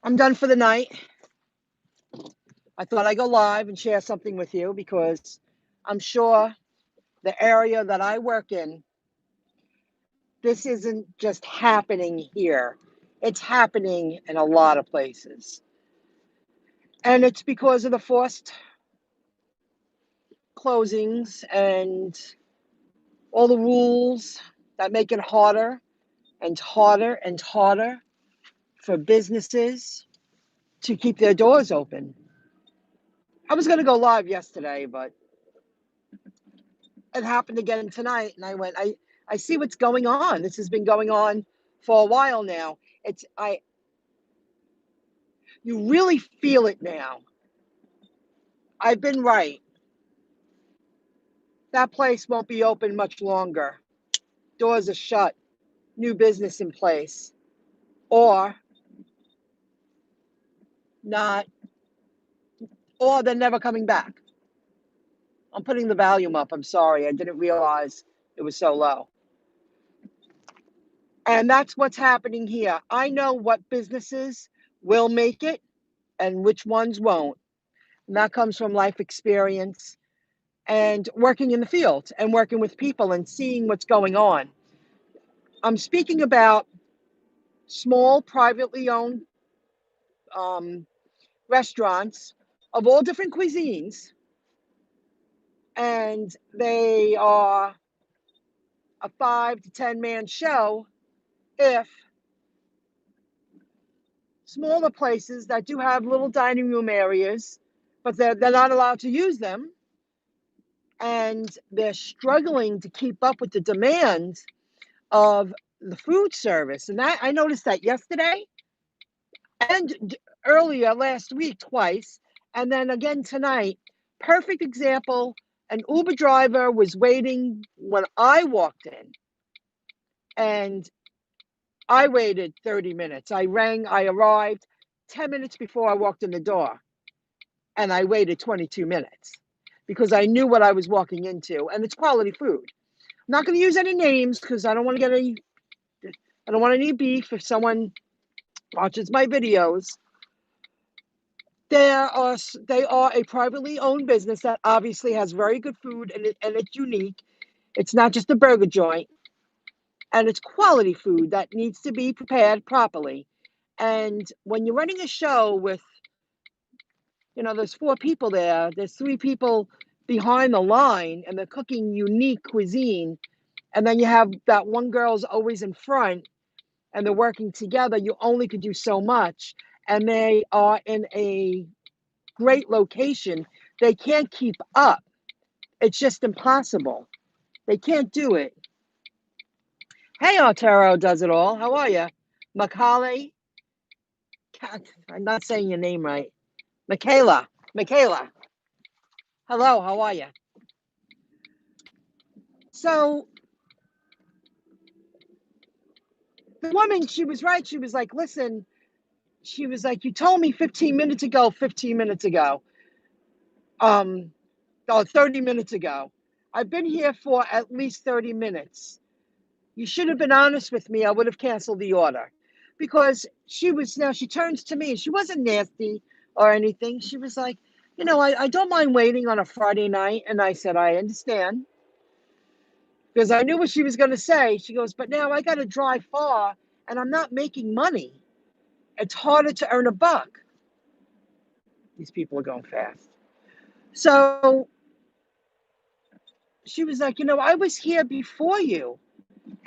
I'm done for the night. I thought I'd go live and share something with you because I'm sure the area that I work in, this isn't just happening here. It's happening in a lot of places. And it's because of the forced closings and all the rules that make it harder and harder and harder for businesses to keep their doors open. I was going to go live yesterday, but it happened again tonight. And I went, I see what's going on. This has been going on for a while now. You really feel it now. I've been right. That place won't be open much longer. Doors are shut. New business in place. Or not, or they're never coming back. I'm putting the volume up. I'm sorry. I didn't realize it was so low. And that's what's happening here. I know what businesses will make it and which ones won't. And that comes from life experience and working in the field and working with people and seeing what's going on. I'm speaking about small, privately owned restaurants of all different cuisines. And they are a 5 to 10 man show if smaller places that do have little dining room areas, but they're not allowed to use them. And they're struggling to keep up with the demand of the food service. And I noticed that yesterday and earlier last week twice. And then again tonight. Perfect example. An Uber driver was waiting when I walked in. And I waited 30 minutes. I arrived 10 minutes before I walked in the door. And I waited 22 minutes because I knew what I was walking into. And it's quality food. I'm not going to use any names because I don't want any beef if someone watches my videos. They are a privately owned business that obviously has very good food and it's unique. It's not just a burger joint. And it's quality food that needs to be prepared properly. And when you're running a show with, there's 4 people there, there's 3 people behind the line, and they're cooking unique cuisine. And then you have that one girl's always in front, and they're working together. You only could do so much. And they are in a great location. They can't keep up. It's just impossible. They can't do it. Hey, Arturo does it all. How are you? Macaulay? I'm not saying your name right. Michaela. Hello, how are you? So, the woman, she was right. She was like, listen, she was like, you told me 15 minutes ago. 30 minutes ago. I've been here for at least 30 minutes. You should have been honest with me. I would have canceled the order. Because she turns to me. She wasn't nasty or anything. She was like, I don't mind waiting on a Friday night. And I said, I understand. Because I knew what she was going to say. She goes, but now I got to drive far and I'm not making money. It's harder to earn a buck. These people are going fast. So she was like, I was here before you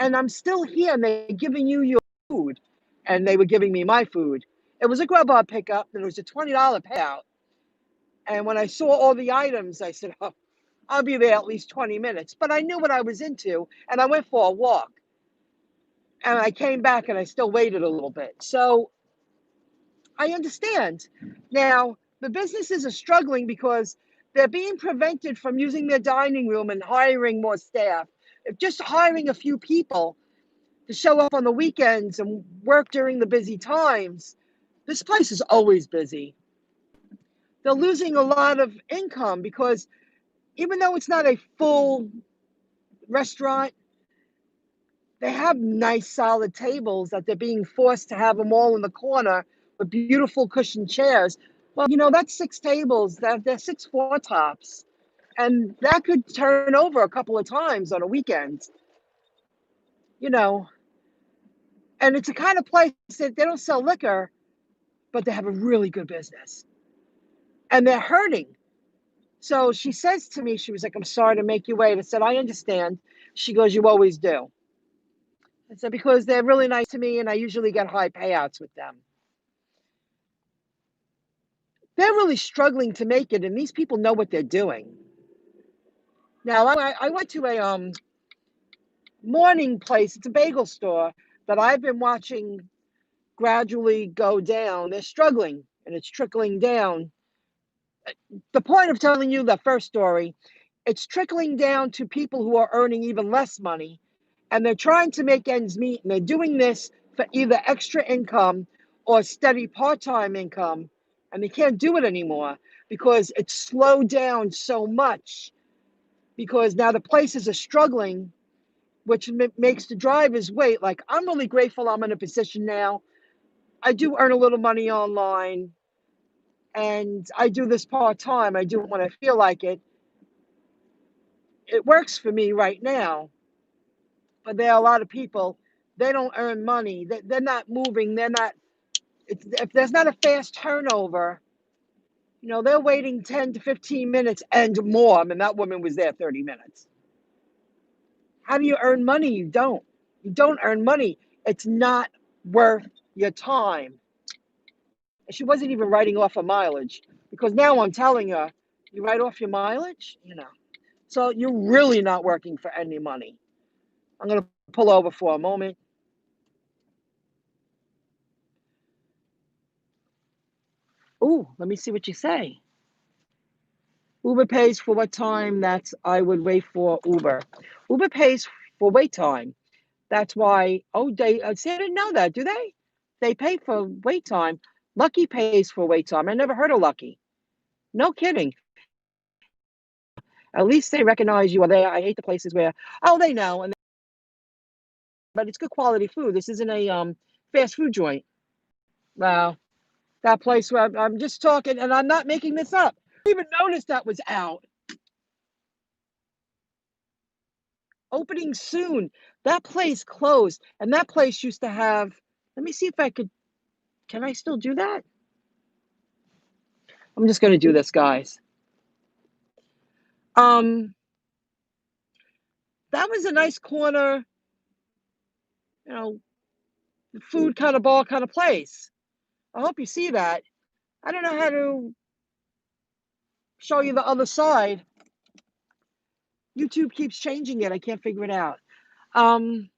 and I'm still here and they're giving you your food. And they were giving me my food. It was a Grubhub pickup and it was a $20 payout. And when I saw all the items, I said, oh, I'll be there at least 20 minutes. But I knew what I was into and I went for a walk. And I came back and I still waited a little bit. So I understand. Now, the businesses are struggling because they're being prevented from using their dining room and hiring more staff. If just hiring a few people to show up on the weekends and work during the busy times, this place is always busy. They're losing a lot of income because even though it's not a full restaurant, they have nice solid tables that they're being forced to have them all in the corner with beautiful cushioned chairs. Well, that's 6 tables. That's 6 4 tops. And that could turn over a couple of times on a weekend, you know. And it's a kind of place that they don't sell liquor, but they have a really good business. And they're hurting. So she says to me, she was like, "I'm sorry to make you wait." I said, "I understand." She goes, "You always do." I said, "Because they're really nice to me and I usually get high payouts with them." They're really struggling to make it, and these people know what they're doing. Now, I went to a morning place. It's a bagel store that I've been watching gradually go down. They're struggling, and it's trickling down. The point of telling you the first story, it's trickling down to people who are earning even less money, and they're trying to make ends meet, and they're doing this for either extra income or steady part-time income, and they can't do it anymore because it's slowed down so much, because now the places are struggling, which makes the drivers wait. Like, I'm really grateful I'm in a position now. I do earn a little money online, and I do this part-time. I do it when I feel like it. It works for me right now, but there are a lot of people, they don't earn money. They're not moving. They're not, if there's not a fast turnover, they're waiting 10 to 15 minutes and more. I mean, that woman was there 30 minutes. How do you earn money? You don't. You don't earn money. It's not worth your time. And she wasn't even writing off her mileage, because now I'm telling her, you write off your mileage? So you're really not working for any money. I'm going to pull over for a moment. Ooh, let me see what you say. Uber pays for what time? That's I would wait for Uber. Uber pays for wait time. That's why. Oh, they see, I didn't know that. Do they? They pay for wait time. Lucky pays for wait time. I never heard of Lucky. No kidding. At least they recognize you are there. I hate the places where, oh, they know, but it's good quality food. This isn't a fast food joint. Wow, that place where I'm just talking, and I'm not making this up. I didn't even notice that was out. Opening soon. That place closed, and that place used to have. Let me see if I could. Can I still do that? I'm just going to do this, guys. Um, that was a nice corner, you know, food kind of bar kind of place. I hope you see that. I don't know how to show you the other side. YouTube keeps changing it. I can't figure it out. Um,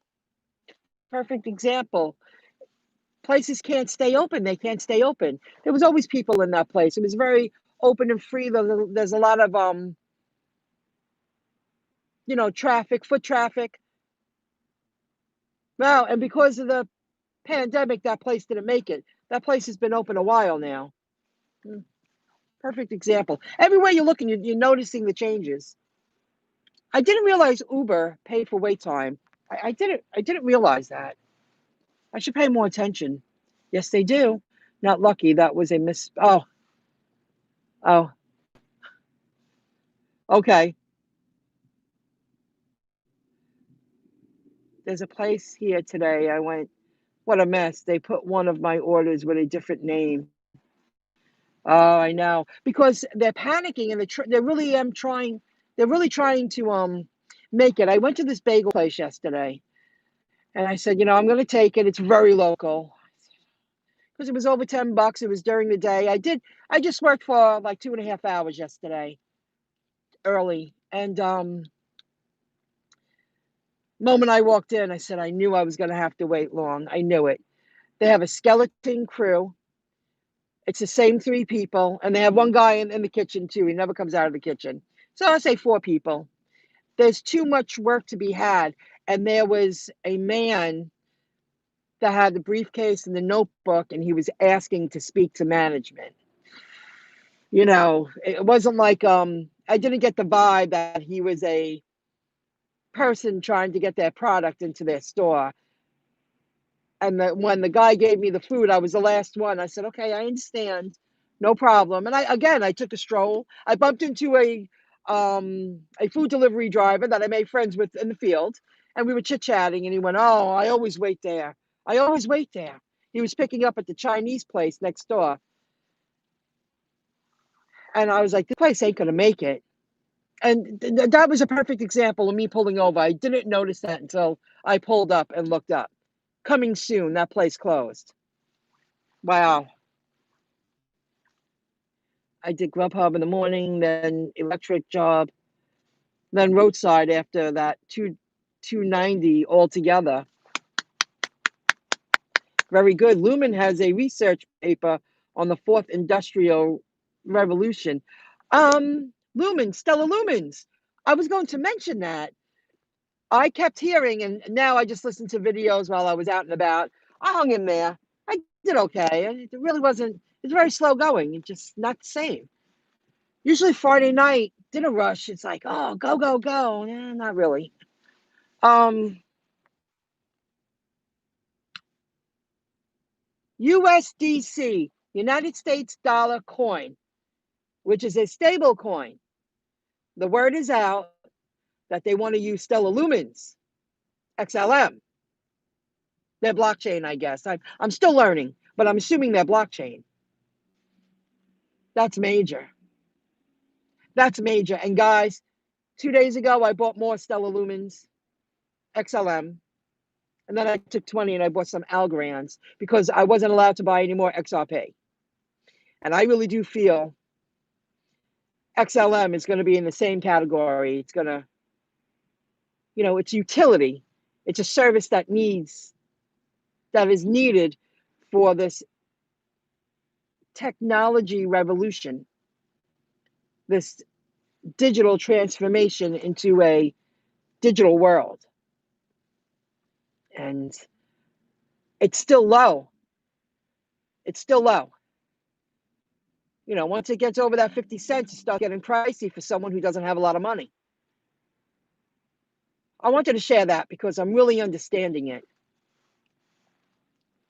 Perfect example. Places can't stay open. They can't stay open. There was always people in that place. It was very open and free. There's a lot of traffic, foot traffic. Wow, and because of the pandemic, that place didn't make it. That place has been open a while now. Mm, Perfect example. Everywhere you're looking, you're noticing the changes. I didn't realize Uber paid for wait time. I didn't realize that. I should pay more attention. Yes, they do. Not lucky. That was a miss. Oh, okay. There's a place here today. I went, what a mess. They put one of my orders with a different name. Oh, I know. Because they're panicking, and they're really trying. They're really trying to make it. I went to this bagel place yesterday, and I said, I'm going to take it. It's very local, because it was over $10. It was during the day. I just worked for like 2.5 hours yesterday, early, and moment I walked in, I said I knew I was going to have to wait long. I knew it. They have a skeleton crew. It's the same 3 people, and they have one guy in the kitchen too. He never comes out of the kitchen. So I say 4 people. There's too much work to be had, and there was a man that had the briefcase and the notebook, and he was asking to speak to management. It wasn't like I didn't get the vibe that he was a person trying to get their product into their store. And when the guy gave me the food, I was the last one. I said, okay, I understand. No problem. And I took a stroll. I bumped into a food delivery driver that I made friends with in the field. And we were chit-chatting, and he went, oh, I always wait there. I always wait there. He was picking up at the Chinese place next door. And I was like, this place ain't going to make it. And that was a perfect example of me pulling over. I didn't notice that until I pulled up and looked up. Coming soon, that place closed. Wow. I did Grubhub in the morning, then electric job, then roadside after that, 290 altogether. Very good. Lumen has a research paper on the fourth industrial revolution. Lumen, Stellar Lumens. I was going to mention that. I kept hearing, and now I just listened to videos while I was out and about. I hung in there. I did okay. It really wasn't, it's very slow going. It's just not the same. Usually Friday night, dinner rush, it's like, oh, go, go, go. Not really. USDC, United States dollar coin, which is a stable coin. The word is out that they want to use Stellar Lumens, XLM. Their blockchain, I guess. I'm still learning, but I'm assuming their blockchain. That's major. That's major. And guys, 2 days ago, I bought more Stellar Lumens, XLM. And then I took 20 and I bought some Algorans because I wasn't allowed to buy any more XRP. And I really do feel XLM is going to be in the same category. It's going to, it's utility. It's a service that is needed for this technology revolution, this digital transformation into a digital world. And it's still low. It's still low. Once it gets over that 50 cents, it starts getting pricey for someone who doesn't have a lot of money. I wanted to share that because I'm really understanding it.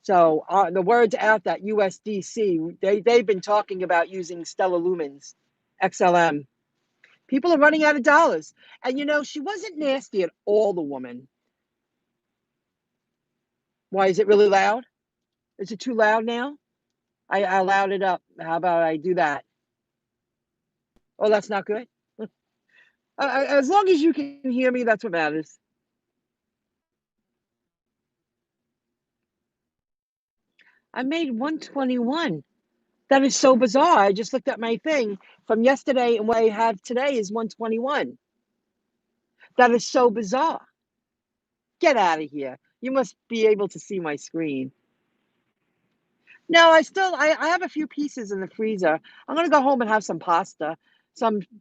So the word's out that USDC, they've been talking about using Stellar Lumens, XLM. People are running out of dollars. And she wasn't nasty at all, the woman. Why, is it really loud? Is it too loud now? I allowed it up. How about I do that? Oh, that's not good. As long as you can hear me, that's what matters. I made 121. That is so bizarre. I just looked at my thing from yesterday, and what I have today is 121. That is so bizarre. Get out of here. You must be able to see my screen. No, I have a few pieces in the freezer. I'm gonna go home and have some pasta.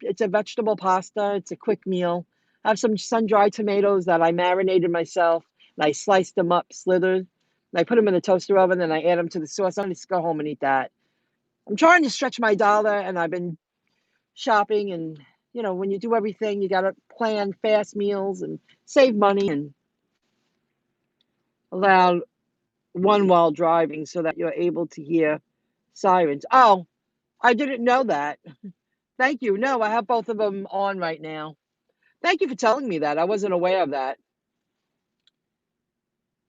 It's a vegetable pasta. It's a quick meal. I have some sun-dried tomatoes that I marinated myself, and I sliced them up, slithered, and I put them in the toaster oven, and I add them to the sauce. I'm gonna just go home and eat that. I'm trying to stretch my dollar, and I've been shopping, and when you do everything, you gotta plan fast meals and save money and allow one while driving so that you're able to hear sirens. Oh, I didn't know that. Thank you. No, I have both of them on right now. Thank you for telling me that. I wasn't aware of that.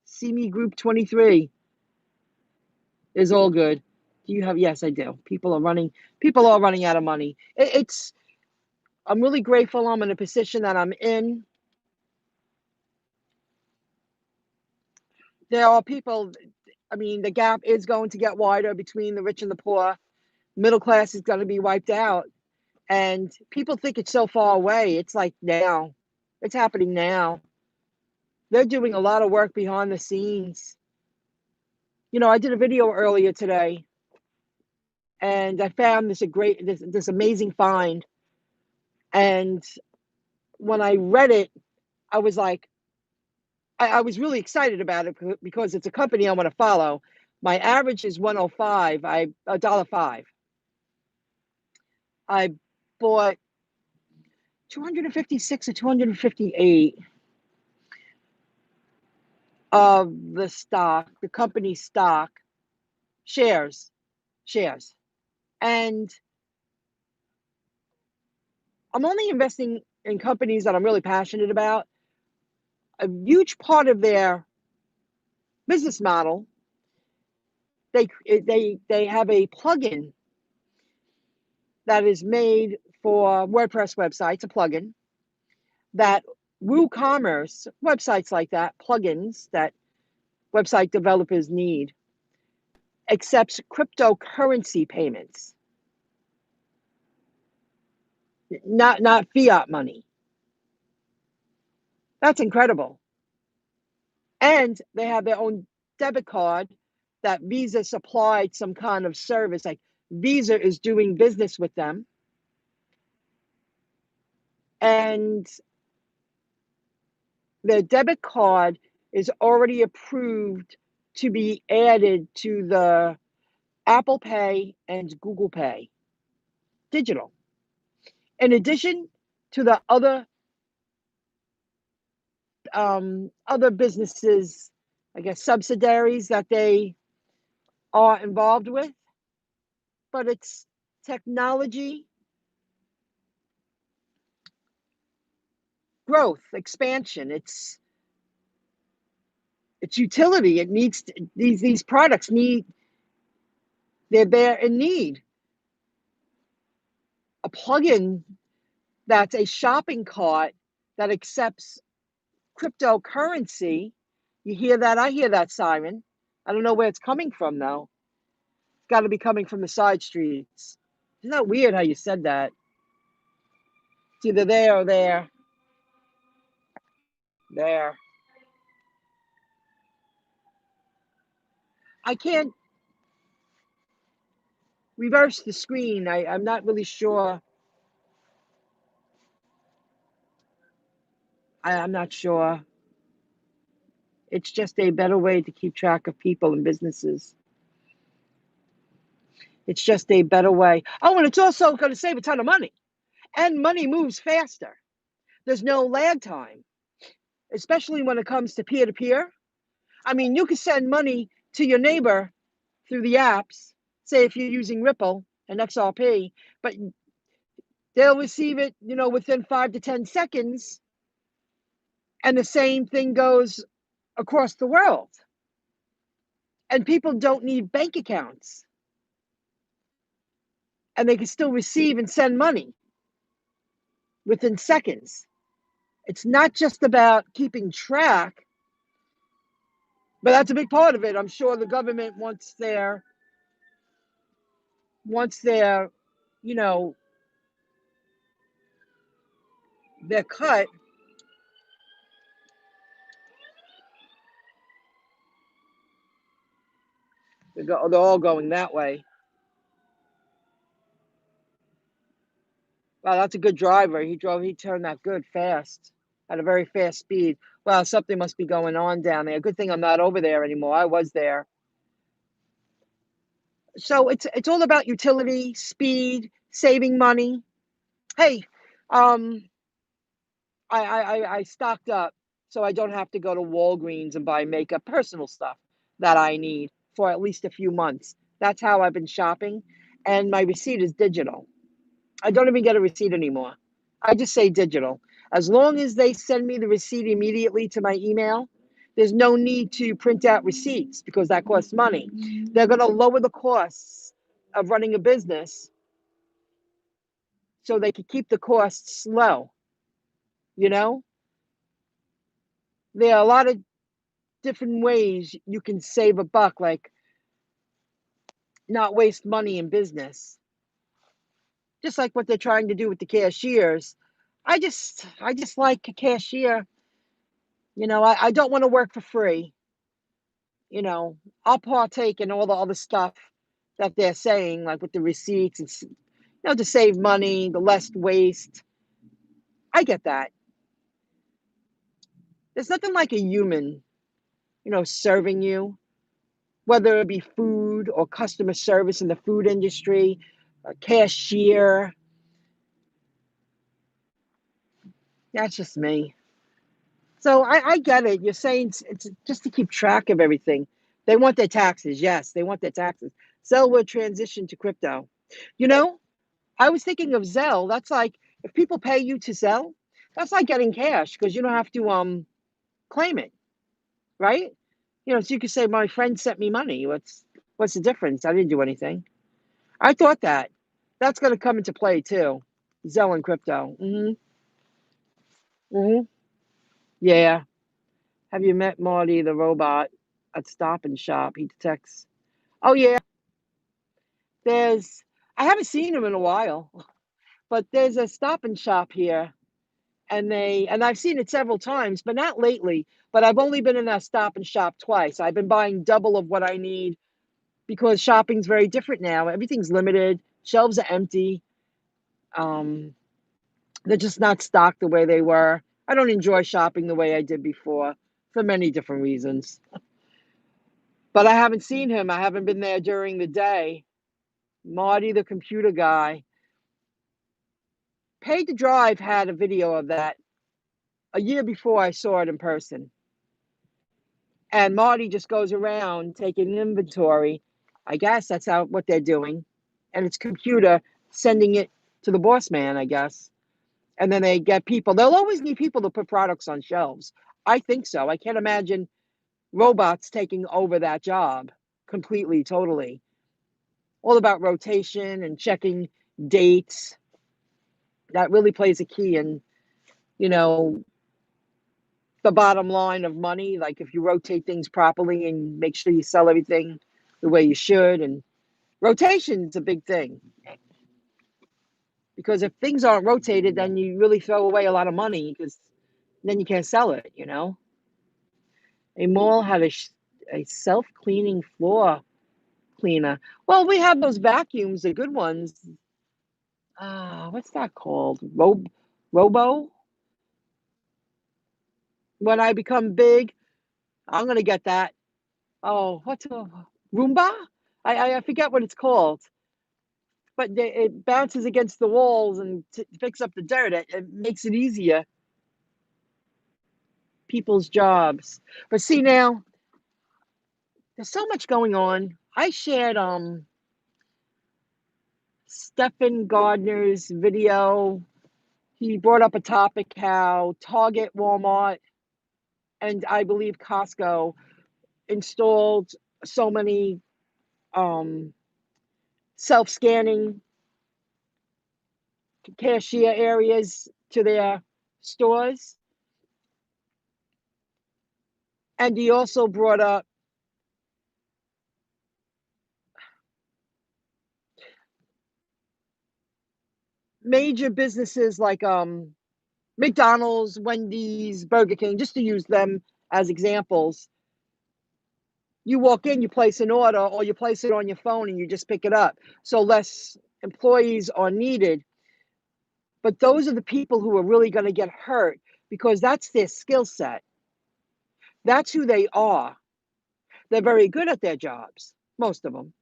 See me group 23 is all good. Do you have? Yes, I do. People are running out of money. I'm really grateful I'm in a position that I'm in. There are people, the gap is going to get wider between the rich and the poor. Middle class is going to be wiped out. And people think it's so far away. It's like now. It's happening now. They're doing a lot of work behind the scenes. I did a video earlier today, and I found this amazing find. And when I read it, I was like, I was really excited about it because it's a company I want to follow. My average is 105. $1.05. I bought 256 or 258. of the stock, the company's stock, shares. And I'm only investing in companies that I'm really passionate about. A huge part of their business model, they have a plugin that is made for WordPress websites, a plugin that WooCommerce, websites like that, plugins that website developers need, accepts cryptocurrency payments, not fiat money. That's incredible. And they have their own debit card that Visa supplied some kind of service, like Visa is doing business with them. And their debit card is already approved to be added to the Apple Pay and Google Pay digital. In addition to the other businesses, I guess, subsidiaries that they are involved with, but it's technology, growth, expansion. It's utility. It needs to, these products need, they're in need. A plugin that's a shopping cart that accepts cryptocurrency. You hear that? I hear that siren. I don't know where it's coming from though. It's got to be coming from the side streets. Isn't that weird how you said that? It's either there or there. There. I can't reverse the screen. I'm not really sure. I'm not sure. It's just a better way to keep track of people and businesses. It's just a better way. Oh, and it's also going to save a ton of money. And money moves faster. There's no lag time, especially when it comes to peer-to-peer. I mean, you can send money to your neighbor through the apps, say if you're using Ripple and XRP, but they'll receive it, within 5 to 10 seconds. And the same thing goes across the world. And people don't need bank accounts. And they can still receive and send money within seconds. It's not just about keeping track, but that's a big part of it. I'm sure the government wants their, their cut. They're all going that way. Wow, that's a good driver. He turned that good fast, at a very fast speed. Wow, something must be going on down there. Good thing I'm not over there anymore. I was there. So it's all about utility, speed, saving money. Hey, um, I stocked up so I don't have to go to Walgreens and buy makeup, personal stuff that I need for at least a few months. That's how I've been shopping, and my receipt is digital. I don't even get a receipt anymore. I just say digital. As long as they send me the receipt immediately to my email, there's no need to print out receipts because that costs money. They're going to lower the costs of running a business so they can keep the costs low. You know, there are a lot of different ways you can save a buck, like not waste money in business. Just like what they're trying to do with the cashiers. I just like a cashier. I don't want to work for free. I'll partake in all the other stuff that they're saying, like with the receipts and, to save money, the less waste. I get that. There's nothing like a human, serving you, whether it be food or customer service in the food industry, a cashier. That's just me. So I get it. You're saying it's just to keep track of everything. They want their taxes. Yes, they want their taxes. Zelle will transition to crypto. You know, I was thinking of Zelle. That's like if people pay you to Zelle, that's like getting cash because you don't have to claim it, right? So you could say my friend sent me money. What's the difference? I didn't do anything. I thought that's going to come into play too. Zelle and crypto. Hmm. Yeah. Have you met Marty the robot at Stop and Shop? He detects. Oh yeah, there's. I haven't seen him in a while, but there's a Stop and Shop here, and I've seen it several times, but not lately. But I've only been in that Stop and Shop twice. I've been buying double of what I need because shopping's very different now. Everything's limited. Shelves are empty. Um, they're just not stocked the way they were. I don't enjoy shopping the way I did before for many different reasons. But I haven't seen him. I haven't been there during the day. Marty, the computer guy. Paid to Drive had a video of that a year before I saw it in person. And Marty just goes around taking inventory. I guess that's what they're doing. And it's computer sending it to the boss man, I guess. And then they get people. They'll always need people to put products on shelves. I think so. I can't imagine robots taking over that job completely, totally. All about rotation and checking dates. That really plays a key in, you know, the bottom line of money. Like if you rotate things properly and make sure you sell everything the way you should. And rotation is a big thing because if things aren't rotated, then you really throw away a lot of money because then you can't sell it. A mall had a self-cleaning floor cleaner. Well, we have those vacuums, the good ones. What's that called? Robo? When I become big, I'm gonna get that. Oh, what's a Roomba? I forget what it's called, but it bounces against the walls and picks up the dirt. It makes it easier. People's jobs, but see now, there's so much going on. I shared Stephen Gardner's video. He brought up a topic how Target, Walmart, and I believe Costco installed so many self-scanning cashier areas to their stores. And he also brought up major businesses like McDonald's, Wendy's, Burger King, just to use them as examples. You walk in, you place an order, or you place it on your phone and you just pick it up. So less employees are needed. But those are the people who are really going to get hurt because that's their skill set. That's who they are. They're very good at their jobs, most of them.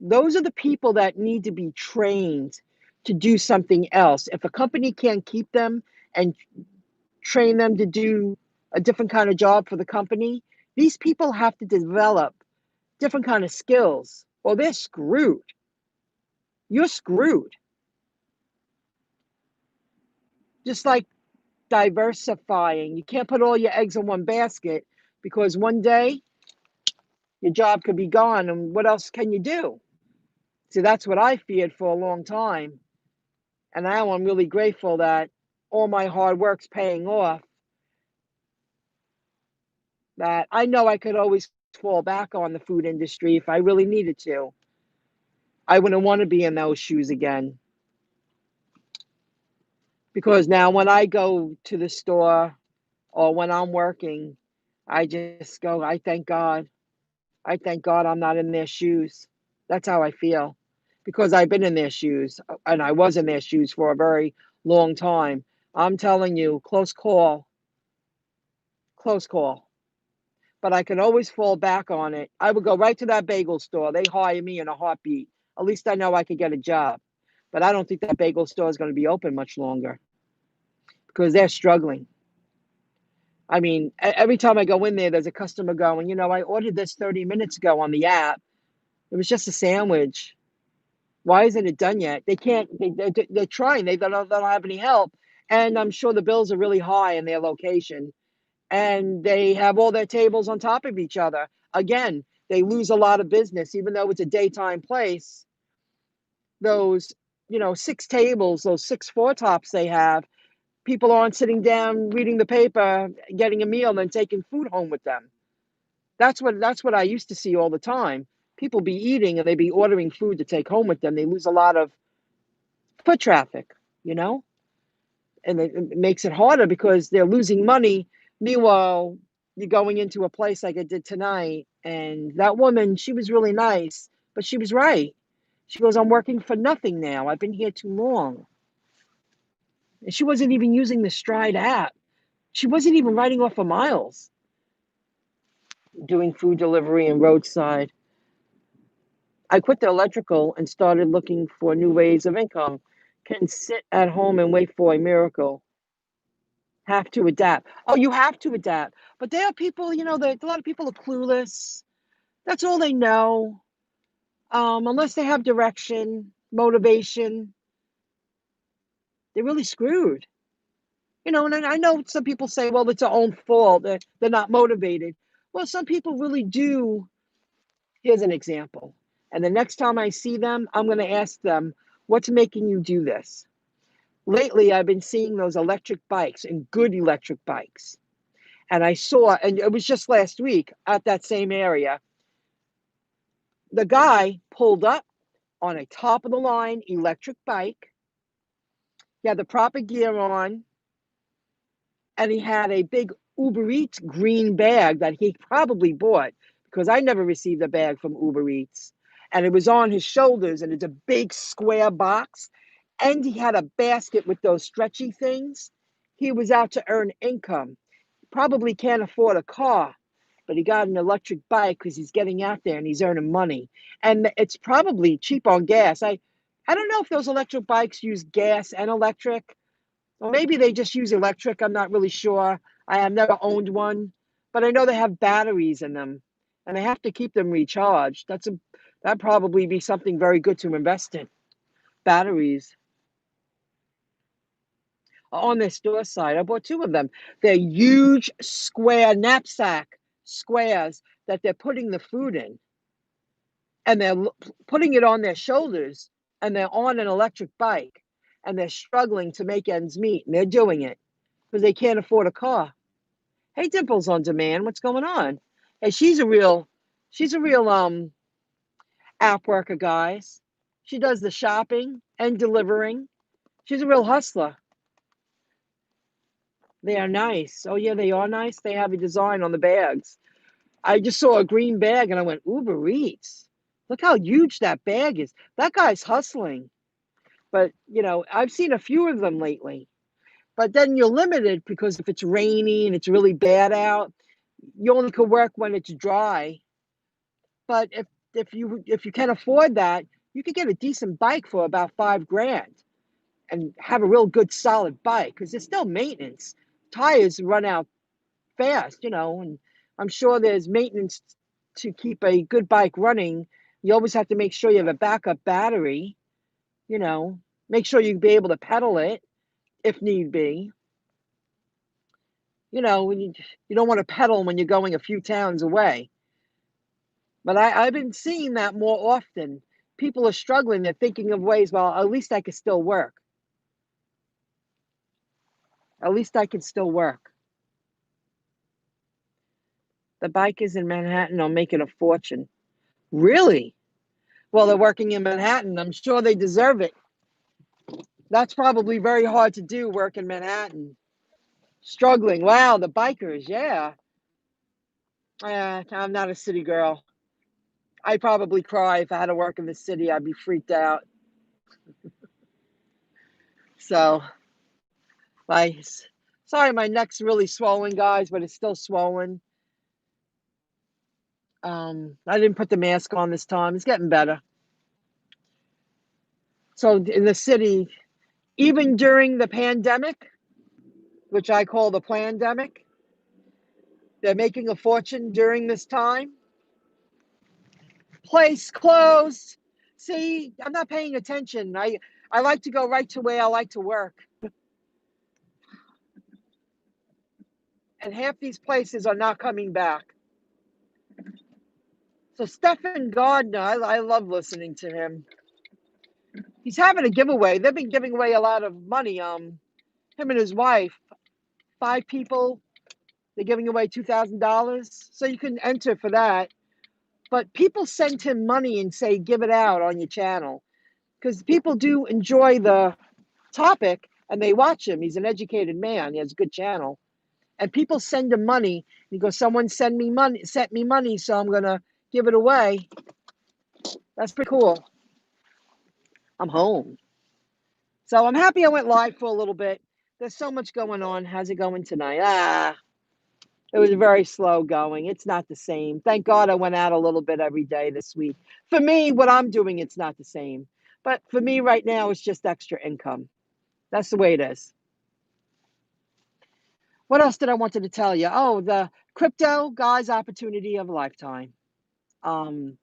Those are the people that need to be trained to do something else. If a company can't keep them and train them to do a different kind of job for the company, these people have to develop different kind of skills or they're screwed. You're screwed. Just like diversifying. You can't put all your eggs in one basket because one day your job could be gone and what else can you do? See, that's what I feared for a long time. And now I'm really grateful that all my hard work's paying off. That I know I could always fall back on the food industry if I really needed to. I wouldn't want to be in those shoes again. Because now when I go to the store or when I'm working, I just go, I thank God. I thank God I'm not in their shoes. That's how I feel. Because I've been in their shoes and I was in their shoes for a very long time. I'm telling you, close call, close call. But I can always fall back on it. I would go right to that bagel store. They hire me in a heartbeat. At least I know I could get a job. But I don't think that bagel store is going to be open much longer because they're struggling. I mean, every time I go in there, there's a customer going, I ordered this 30 minutes ago on the app. It was just a sandwich. Why isn't it done yet? They can't, they're trying. They don't have any help. And I'm sure the bills are really high in their location. And they have all their tables on top of each other. Again, they lose a lot of business, even though it's a daytime place. Those, 6 tables, those 6 4 tops they have, people aren't sitting down reading the paper, getting a meal, and then taking food home with them. That's what I used to see all the time. People be eating and they be ordering food to take home with them. They lose a lot of foot traffic, you know, and it makes it harder because they're losing money. Meanwhile, you're going into a place like I did tonight, and that woman, she was really nice, but she was right. She goes, "I'm working for nothing now. I've been here too long." And she wasn't even using the Stride app. She wasn't even writing off for miles, doing food delivery and roadside. I quit the electrical and started looking for new ways of income. Can sit at home and wait for a miracle. Have to adapt. Oh, you have to adapt. But there are people, a lot of people are clueless. That's all they know. Unless they have direction, motivation, they're really screwed. And I know some people say, well, it's their own fault. They're not motivated. Well, some people really do. Here's an example. And the next time I see them, I'm going to ask them, what's making you do this? Lately, I've been seeing those electric bikes and good electric bikes. And I saw, and it was just last week at that same area, the guy pulled up on a top of the line electric bike. He had the proper gear on, and he had a big Uber Eats green bag that he probably bought because I never received a bag from Uber Eats. And it was on his shoulders, and it's a big square box. And he had a basket with those stretchy things. He was out to earn income. Probably can't afford a car, but he got an electric bike because he's getting out there and he's earning money. And it's probably cheap on gas. I don't know if those electric bikes use gas and electric. Or maybe they just use electric. I'm not really sure. I have never owned one, but I know they have batteries in them, and they have to keep them recharged. That'd probably be something very good to invest in. Batteries on their store side. I bought 2 of them. They're huge square knapsack squares that they're putting the food in, and they're putting it on their shoulders, and they're on an electric bike, and they're struggling to make ends meet, and they're doing it because they can't afford a car. Hey, Dimples on Demand, what's going on? Hey, she's a real app worker, guys. She does the shopping and delivering. She's a real hustler. They are nice. Oh yeah, they are nice. They have a design on the bags. I just saw a green bag and I went, Uber Eats. Look how huge that bag is. That guy's hustling. But I've seen a few of them lately. But then you're limited because if it's rainy and it's really bad out, you only can work when it's dry. But if you can afford that, you could get a decent bike for about 5 grand and have a real good solid bike because there's still maintenance. Tires run out fast, and I'm sure there's maintenance to keep a good bike running. You always have to make sure you have a backup battery, you know, make sure you be able to pedal it if need be. When you don't want to pedal when you're going a few towns away. But I've been seeing that more often. People are struggling. They're thinking of ways, well, at least I can still work. At least I can still work. The bikers in Manhattan are making a fortune. Really? Well, they're working in Manhattan. I'm sure they deserve it. That's probably very hard to do, work in Manhattan. Struggling. Wow, the bikers, yeah. I'm not a city girl. I'd probably cry if I had to work in the city. I'd be freaked out. So, like, sorry, my neck's really swollen, guys, but it's still swollen. I didn't put the mask on this time. It's getting better. So in the city, even during the pandemic, which I call the plandemic, They're making a fortune during this time. Place closed. See, I'm not paying attention. I like to go right to where I like to work. And half these places are not coming back. So Stephen Gardner, I love listening to him. He's having a giveaway. They've been giving away a lot of money. Him and his wife, 5 people, they're giving away $2,000. So you can enter for that. But people send him money and say, give it out on your channel. Because people do enjoy the topic and they watch him. He's an educated man. He has a good channel. And people send him money. He goes, someone sent me money, so I'm gonna give it away. That's pretty cool. I'm home. So I'm happy I went live for a little bit. There's so much going on. How's it going tonight? It was very slow going. It's not the same. Thank God I went out a little bit every day this week. For me, what I'm doing, it's not the same. But for me right now, it's just extra income. That's the way it is. What else did I wanted to tell you? Oh, the crypto guy's opportunity of a lifetime. The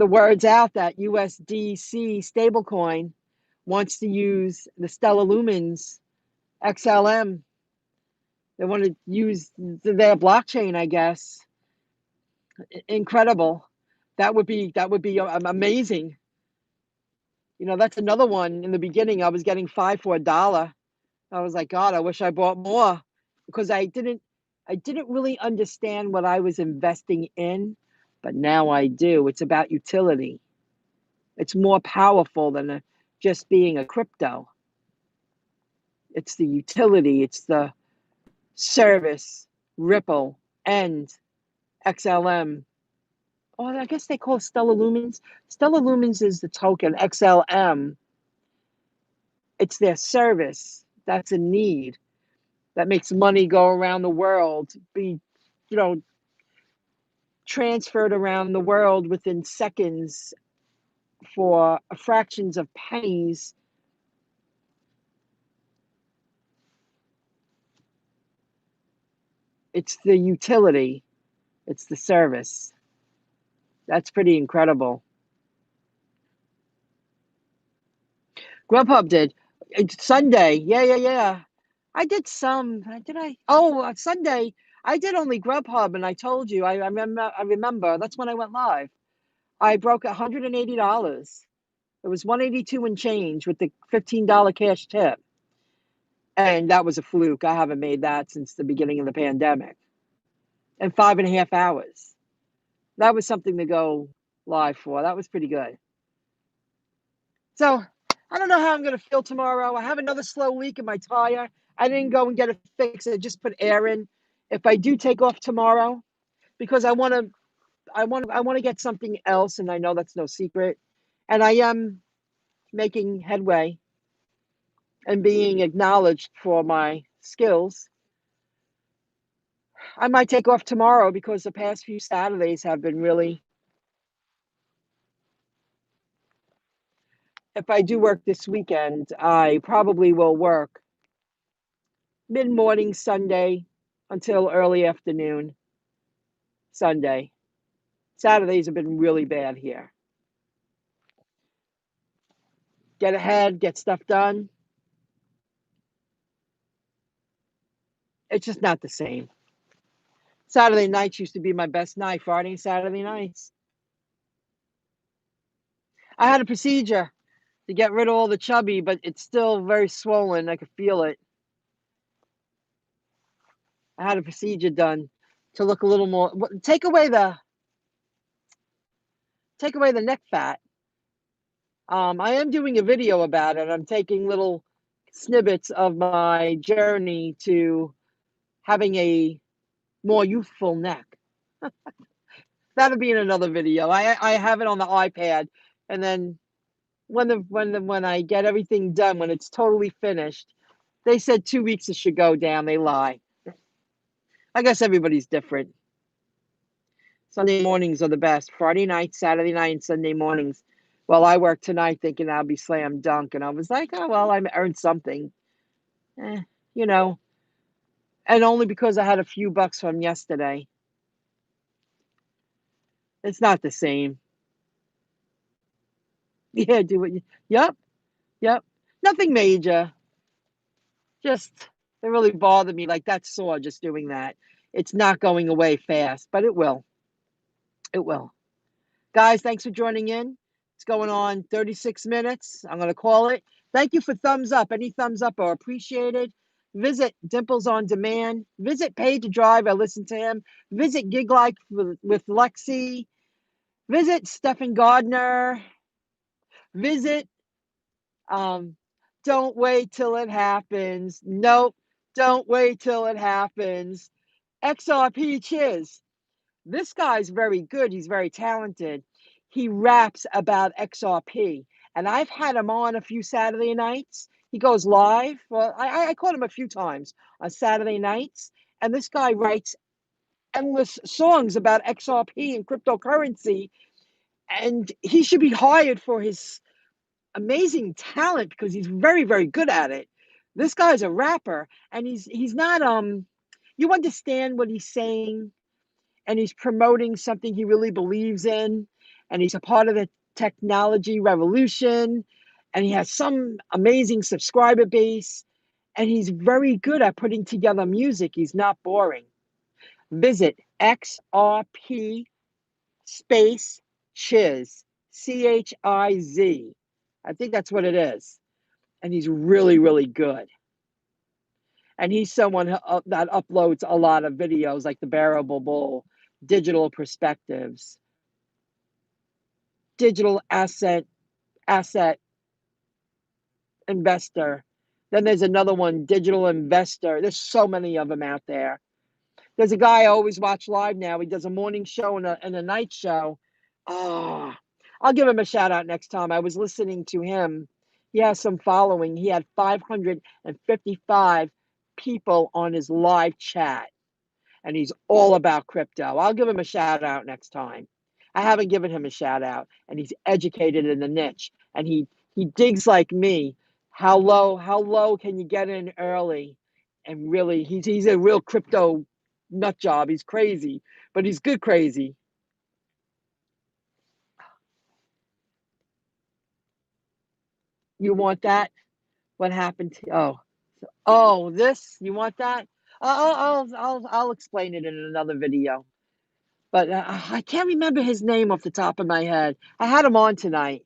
word's out that USDC stablecoin wants to use the Stellar Lumens XLM. They want to use their blockchain, I guess. Incredible. That would be amazing. You know, that's another one. In the beginning, I was getting 5 for $1. I was like, God, I wish I bought more, because I didn't really understand what I was investing in, but now I do. It's about utility. It's more powerful than just being a crypto. It's the utility. It's the service, Ripple, and XLM. Oh, I guess they call it Stellar Lumens. Stellar Lumens is the token. XLM, it's their service. That's a need. That makes money go around the world, be, transferred around the world within seconds for fractions of pennies. It's the utility. It's the service. That's pretty incredible. Grubhub did. It's Sunday. Yeah. I did some. Did I? Oh, Sunday. I did only Grubhub, and I told you. I remember. That's when I went live. I broke $180. It was 182 and change with the $15 cash tip. And that was a fluke. I haven't made that since the beginning of the pandemic. And 5.5 hours. That was something to go live for. That was pretty good. So I don't know how I'm going to feel tomorrow. I have another slow leak in my tire. I didn't go and get it fixed. I just put air in. If I do take off tomorrow, because I want to get something else, and I know that's no secret. And I am making headway and being acknowledged for my skills. I might take off tomorrow because the past few Saturdays have been really. If I do work this weekend, I probably will work mid-morning Sunday until early afternoon Sunday. Saturdays have been really bad here. Get ahead, get stuff done. It's just not the same. Saturday nights used to be my best night, Friday and Saturday nights. I had a procedure to get rid of all the chubby, but it's still very swollen. I could feel it. I had a procedure done to look a little more, take away the neck fat. I am doing a video about it. I'm taking little snippets of my journey to having a more youthful neck. That'll be in another video. I have it on the iPad, and then when I get everything done, when it's totally finished, they said 2 weeks it should go down. They lie. I guess everybody's different. Sunday mornings are the best. Friday night, Saturday night, and Sunday mornings. Well, I work tonight thinking I'll be slam dunk, and I was like, oh well, I earned something. You know, And only because I had a few bucks from yesterday. It's not the same. Yeah, do it. Yep, yep. Nothing major. Just, it really bothered me. Like that sore just doing that. It's not going away fast, but it will. It will. Guys, thanks for joining in. It's going on 36 minutes. I'm going to call it. Thank you for thumbs up. Any thumbs up are appreciated. Visit Dimples on Demand. Visit Pay to Drive. I listen to him. Visit Gig Like with Lexi. Visit Stephen Gardner. Visit Don't Wait Till It Happens. Nope. Don't wait till it happens. XRP Chiz. This guy's very good. He's very talented. He raps about XRP. And I've had him on a few Saturday nights. He goes live. Well, I caught him a few times on Saturday nights. And this guy writes endless songs about XRP and cryptocurrency. And he should be hired for his amazing talent because he's very, very good at it. This guy's a rapper and he's not you understand what he's saying, and he's promoting something he really believes in, and he's a part of the technology revolution, and he has some amazing subscriber base, and he's very good at putting together music. He's not boring. Visit XRP space Chiz, CHIZ. I think that's what it is. And he's really, really good. And he's someone that uploads a lot of videos like The Bearable Bull, Digital Perspectives, Digital Asset Investor. Then there's another one, Digital Investor. There's so many of them out there. There's a guy I always watch live now. He does a morning show and a night show. Oh, I'll give him a shout out next time. I was listening to him. He has some following. He had 555 people on his live chat, and he's all about crypto. I'll give him a shout out next time. I haven't given him a shout out, and he's educated in the niche, and he digs like me. How low can you get in early? And really, he's a real crypto nut job. He's crazy, but he's good crazy. You want that? What happened to? This you want that? I'll explain it in another video. But I can't remember his name off the top of my head. I had him on tonight.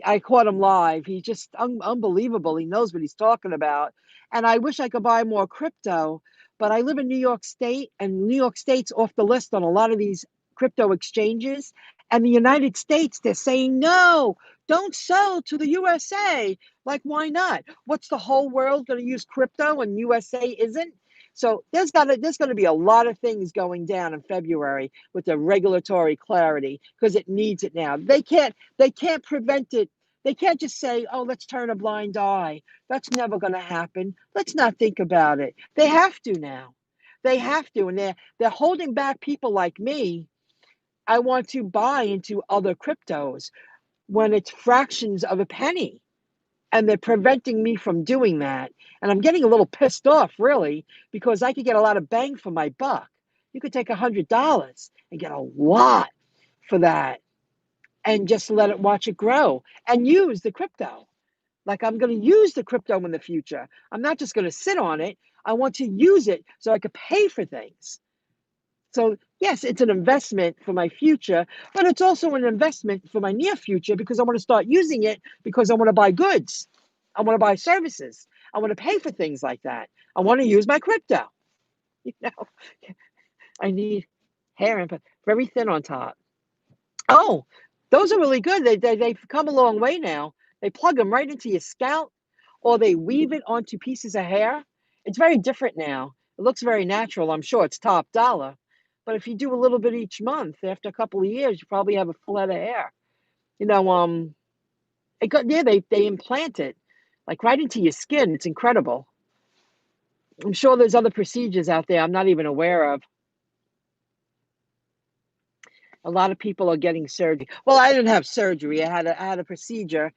I caught him live. He's just unbelievable. He knows what he's talking about. And I wish I could buy more crypto, but I live in New York State, and New York State's off the list on a lot of these crypto exchanges. And the United States, they're saying, no, don't sell to the USA. Like, why not? What's the whole world going to use crypto and USA isn't? So there's gonna be a lot of things going down in February with the regulatory clarity because it needs it now. They can't prevent it. They can't just say, "Oh, let's turn a blind eye." That's never going to happen. Let's not think about it. They have to now. They have to, and they're holding back people like me. I want to buy into other cryptos when it's fractions of a penny, and they're preventing me from doing that. And I'm getting a little pissed off, really, because I could get a lot of bang for my buck. You could take $100 and get a lot for that, and just let it watch it grow and use the crypto. Like, I'm going to use the crypto in the future. I'm not just going to sit on it. I want to use it so I could pay for things. So, yes, it's an investment for my future, but it's also an investment for my near future because I want to start using it because I want to buy goods. I want to buy services. I want to pay for things like that. I want to use my crypto. You know, I need hair input, very thin on top. Oh, those are really good. They've come a long way now. They plug them right into your scalp, or they weave it onto pieces of hair. It's very different now. It looks very natural. I'm sure it's top dollar. But if you do a little bit each month, after a couple of years, you probably have a full head of hair. You know, they implant it like right into your skin. It's incredible. I'm sure there's other procedures out there I'm not even aware of. A lot of people are getting surgery. Well, I didn't have surgery. I had a procedure.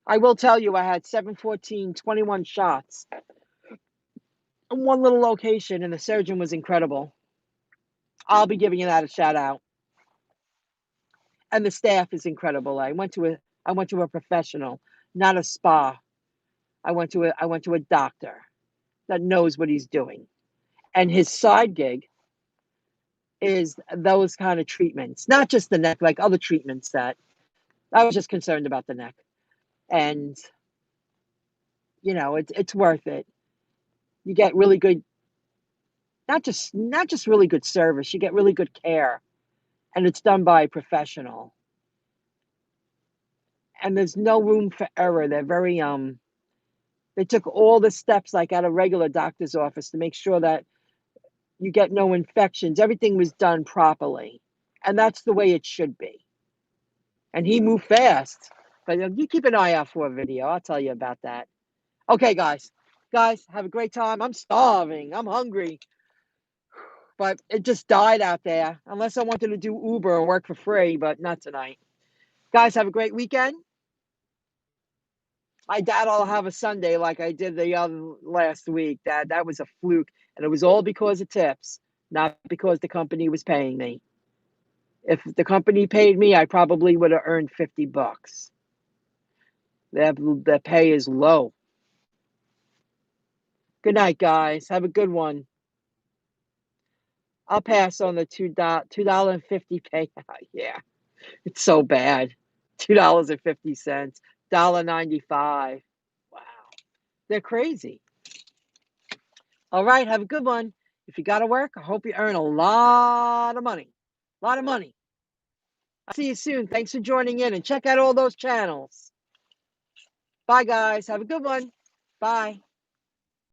I will tell you, I had 7, 14, 21 shots. in one little location, and the surgeon was incredible. I'll be giving you that a shout out. And the staff is incredible. I went to a professional, not a spa. I went to a doctor that knows what he's doing. And his side gig is those kind of treatments, not just the neck, like other treatments that I was just concerned about the neck. And it's worth it. You get really good, not just really good service, you get really good care, and it's done by a professional. And there's no room for error. They're very they took all the steps like at a regular doctor's office to make sure that you get no infections. Everything was done properly. And that's the way it should be. And he moved fast. But you keep an eye out for a video. I'll tell you about that. Okay, guys. Guys, have a great time. I'm starving. I'm hungry. But it just died out there. Unless I wanted to do Uber and work for free, but not tonight. Guys, have a great weekend. I doubt I'll have a Sunday like I did the other last week. That was a fluke, and it was all because of tips, not because the company was paying me. If the company paid me, I probably would have earned $50. The pay is low. Good night, guys. Have a good one. I'll pass on the $2.50 payout. Yeah, it's so bad. $2.50, $1.95. Wow, they're crazy. All right, have a good one. If you got to work, I hope you earn a lot of money. A lot of money. I'll see you soon. Thanks for joining in, and check out all those channels. Bye, guys. Have a good one. Bye.